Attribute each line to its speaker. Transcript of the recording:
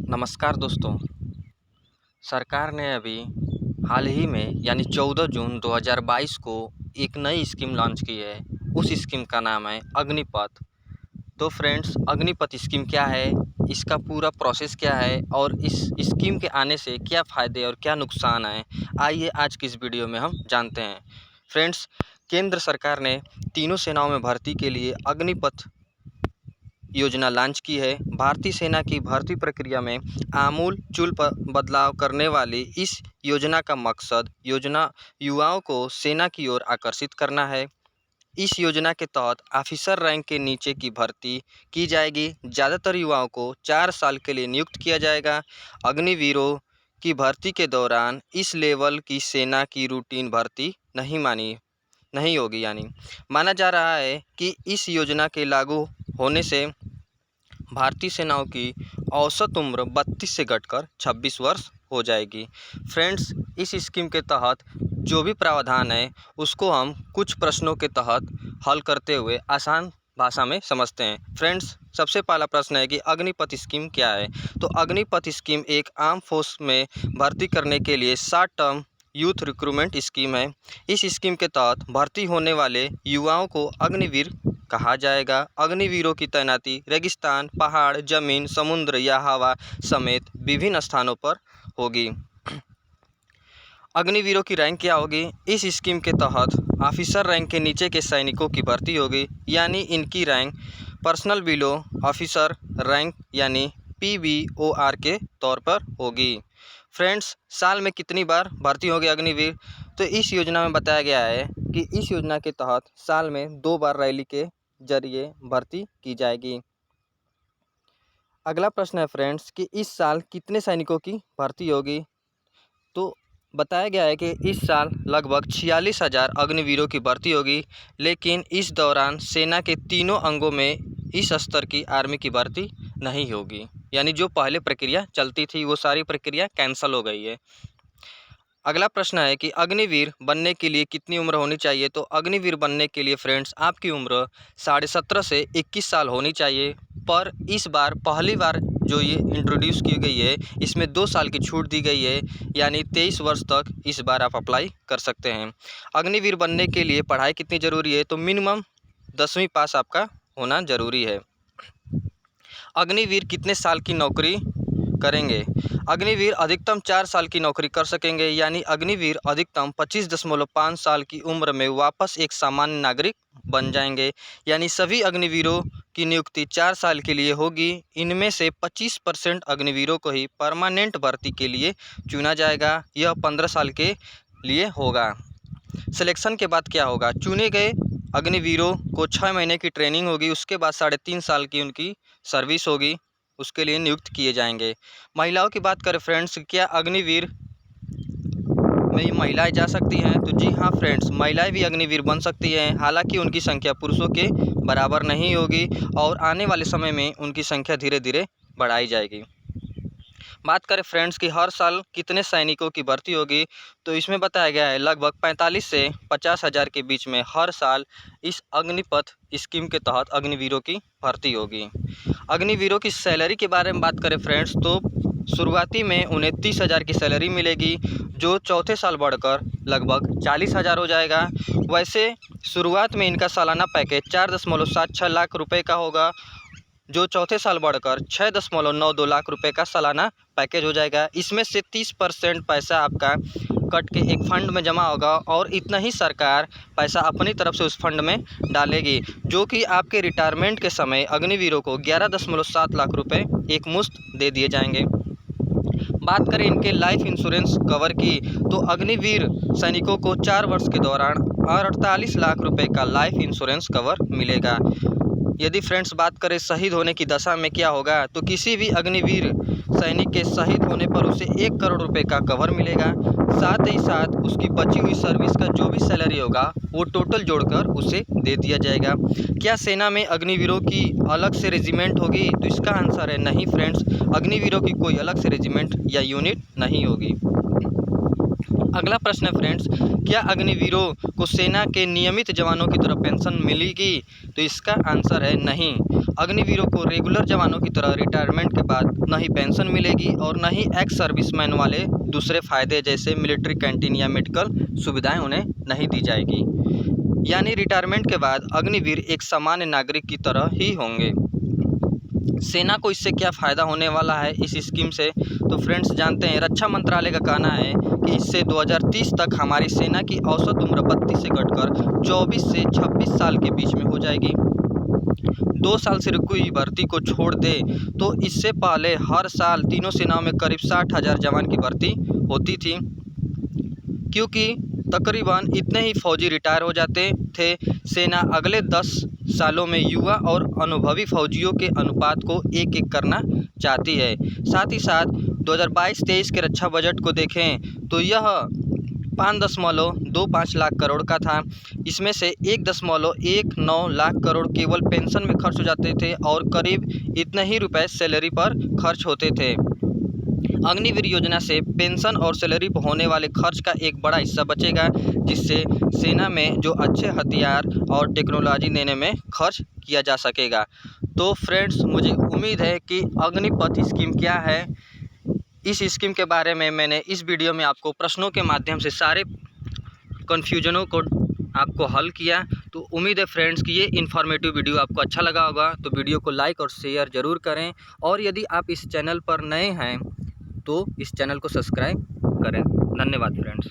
Speaker 1: नमस्कार दोस्तों। सरकार ने अभी हाल ही में यानी 14 जून 2022 को एक नई स्कीम लॉन्च की है। उस स्कीम का नाम है अग्निपथ। तो फ्रेंड्स, अग्निपथ स्कीम क्या है, इसका पूरा प्रोसेस क्या है और इस स्कीम के आने से क्या फ़ायदे और क्या नुकसान हैं, आइए आज की इस वीडियो में हम जानते हैं। फ्रेंड्स, केंद्र सरकार ने तीनों सेनाओं में भर्ती के लिए अग्निपथ योजना लॉन्च की है। भारतीय सेना की भर्ती प्रक्रिया में आमूल-चूल बदलाव करने वाली इस योजना का मकसद युवाओं को सेना की ओर आकर्षित करना है। इस योजना के तहत ऑफिसर रैंक के नीचे की भर्ती की जाएगी। ज़्यादातर युवाओं को 4 साल के लिए नियुक्त किया जाएगा। अग्निवीरों की भर्ती के दौरान इस लेवल की सेना की रूटीन भर्ती नहीं होगी। माना जा रहा है कि इस योजना के लागू होने से भारतीय सेनाओं की औसत उम्र 32 से घटकर 26 वर्ष हो जाएगी। फ्रेंड्स, इस स्कीम के तहत जो भी प्रावधान है उसको हम कुछ प्रश्नों के तहत हल करते हुए आसान भाषा में समझते हैं। फ्रेंड्स, सबसे पहला प्रश्न है कि अग्निपथ स्कीम क्या है। तो अग्निपथ स्कीम एक आर्म फोर्स में भर्ती करने के लिए short term youth recruitment scheme है। इस स्कीम के तहत भर्ती होने वाले युवाओं को अग्निवीर कहा जाएगा। अग्निवीरों की तैनाती रेगिस्तान, पहाड़, जमीन, समुद्र या हवा समेत विभिन्न स्थानों पर होगी। अग्निवीरों की रैंक क्या होगी? इस स्कीम के तहत ऑफिसर रैंक के नीचे के सैनिकों की भर्ती होगी, यानी इनकी rank personal below officer rank यानी PBOR के तौर पर होगी। फ्रेंड्स, साल में कितनी बार भर्ती होगी अग्निवीर? तो इस योजना में बताया गया है कि इस योजना के तहत साल में 2 बार रैली के जरिए भर्ती की जाएगी। अगला प्रश्न है फ्रेंड्स कि इस साल कितने सैनिकों की भर्ती होगी? तो बताया गया है कि इस साल लगभग 46,000 अग्निवीरों की भर्ती होगी, लेकिन इस दौरान सेना के तीनों अंगों में इस स्तर की आर्मी की भर्ती नहीं होगी। यानी जो पहले प्रक्रिया चलती थी वो सारी प्रक्रिया कैंसिल हो गई है। अगला प्रश्न है कि अग्निवीर बनने के लिए कितनी उम्र होनी चाहिए? तो अग्निवीर बनने के लिए फ्रेंड्स आपकी उम्र 17.5 से 21 साल होनी चाहिए। पर इस बार पहली बार जो ये इंट्रोड्यूस की गई है इसमें 2 साल की छूट दी गई है, यानी 23 वर्ष तक इस बार आप अप्लाई कर सकते हैं। अग्निवीर बनने के लिए पढ़ाई कितनी ज़रूरी है? तो मिनिमम 10वीं पास आपका होना ज़रूरी है। अग्निवीर कितने साल की नौकरी करेंगे? अग्निवीर अधिकतम 4 साल की नौकरी कर सकेंगे, यानी अग्निवीर अधिकतम 25.5 साल की उम्र में वापस एक सामान्य नागरिक बन जाएंगे। यानी सभी अग्निवीरों की नियुक्ति 4 साल के लिए होगी। इनमें से 25% अग्निवीरों को ही परमानेंट भर्ती के लिए चुना जाएगा। यह 15 साल के लिए होगा। सिलेक्शन के बाद क्या होगा? चुने गए अग्निवीरों को 6 महीने की ट्रेनिंग होगी, उसके बाद 3.5 साल की उनकी सर्विस होगी, उसके लिए नियुक्त किए जाएंगे। महिलाओं की बात करें फ्रेंड्स, क्या अग्निवीर में महिलाएं जा सकती हैं? तो जी हाँ फ्रेंड्स, महिलाएं भी अग्निवीर बन सकती हैं, हालांकि उनकी संख्या पुरुषों के बराबर नहीं होगी और आने वाले समय में उनकी संख्या धीरे धीरे बढ़ाई जाएगी। बात करें फ्रेंड्स कि हर साल कितने सैनिकों की भर्ती होगी, तो इसमें बताया गया है लगभग 45 से 50,000 के बीच में हर साल इस अग्निपथ स्कीम के तहत अग्निवीरों की भर्ती होगी। अग्निवीरों की सैलरी के बारे में बात करें फ्रेंड्स, तो शुरुआती में उन्हें 30,000 की सैलरी मिलेगी, जो चौथे साल बढ़कर लगभग 40,000 हो जाएगा। वैसे शुरुआत में इनका सालाना पैकेज 4.76 लाख रुपए का होगा, जो चौथे साल बढ़कर 6.92 लाख रुपए का सालाना पैकेज हो जाएगा। इसमें से 30% पैसा आपका कट के एक फंड में जमा होगा और इतना ही सरकार पैसा अपनी तरफ से उस फंड में डालेगी, जो कि आपके रिटायरमेंट के समय अग्निवीरों को 11.7 लाख रुपए एक मुश्त दे दिए जाएंगे। बात करें इनके लाइफ इंश्योरेंस कवर की, तो अग्निवीर सैनिकों को 4 वर्ष के दौरान 48 लाख रुपए का लाइफ इंश्योरेंस कवर मिलेगा। यदि फ्रेंड्स बात करें शहीद होने की दशा में क्या होगा, तो किसी भी अग्निवीर सैनिक के शहीद होने पर उसे 1 करोड़ रुपए का कवर मिलेगा। साथ ही साथ उसकी बची हुई सर्विस का जो भी सैलरी होगा वो टोटल जोड़कर उसे दे दिया जाएगा। क्या सेना में अग्निवीरों की अलग से रेजिमेंट होगी? तो इसका आंसर है नहीं फ्रेंड्स, अग्निवीरों की कोई अलग से रेजिमेंट या यूनिट नहीं होगी। अगला प्रश्न है फ्रेंड्स, क्या अग्निवीरों को सेना के नियमित जवानों की तरह पेंशन मिलेगी? तो इसका आंसर है नहीं। अग्निवीरों को रेगुलर जवानों की तरह रिटायरमेंट के बाद न ही पेंशन मिलेगी और न ही एक्स सर्विसमैन वाले दूसरे फ़ायदे जैसे मिलिट्री कैंटीन या मेडिकल सुविधाएं उन्हें नहीं दी जाएगी। यानी रिटायरमेंट के बाद अग्निवीर एक सामान्य नागरिक की तरह ही होंगे। सेना को इससे क्या फ़ायदा होने वाला है इस स्कीम से, तो फ्रेंड्स जानते हैं। रक्षा मंत्रालय का कहना है कि इससे 2030 तक हमारी सेना की औसत उम्र 32 से घटकर 24 से 26 साल के बीच में हो जाएगी। 2 साल से रुकी हुई भर्ती को छोड़ दे तो इससे पहले हर साल तीनों सेनाओं में करीब 60,000 जवान की भर्ती होती थी, क्योंकि तकरीबन इतने ही फौजी रिटायर हो जाते थे। सेना अगले 10 सालों में युवा और अनुभवी फौजियों के अनुपात को 1-1 करना चाहती है। साथ ही साथ 2022-23 के रक्षा बजट को देखें तो यह 5.25 लाख करोड़ का था। इसमें से 1.19 लाख करोड़ केवल पेंशन में खर्च हो जाते थे और करीब इतने ही रुपए सैलरी पर खर्च होते थे। अग्निवीर योजना से पेंशन और सैलरी पर होने वाले खर्च का एक बड़ा हिस्सा बचेगा, जिससे सेना में जो अच्छे हथियार और टेक्नोलॉजी देने में खर्च किया जा सकेगा। तो फ्रेंड्स, मुझे उम्मीद है कि अग्निपथ स्कीम क्या है, इस स्कीम के बारे में मैंने इस वीडियो में आपको प्रश्नों के माध्यम से सारे कन्फ्यूजनों को आपको हल किया। तो उम्मीद है फ्रेंड्स कि ये इन्फॉर्मेटिव वीडियो आपको अच्छा लगा होगा। तो वीडियो को लाइक और शेयर ज़रूर करें, और यदि आप इस चैनल पर नए हैं तो इस चैनल को सब्सक्राइब करें। धन्यवाद फ्रेंड्स।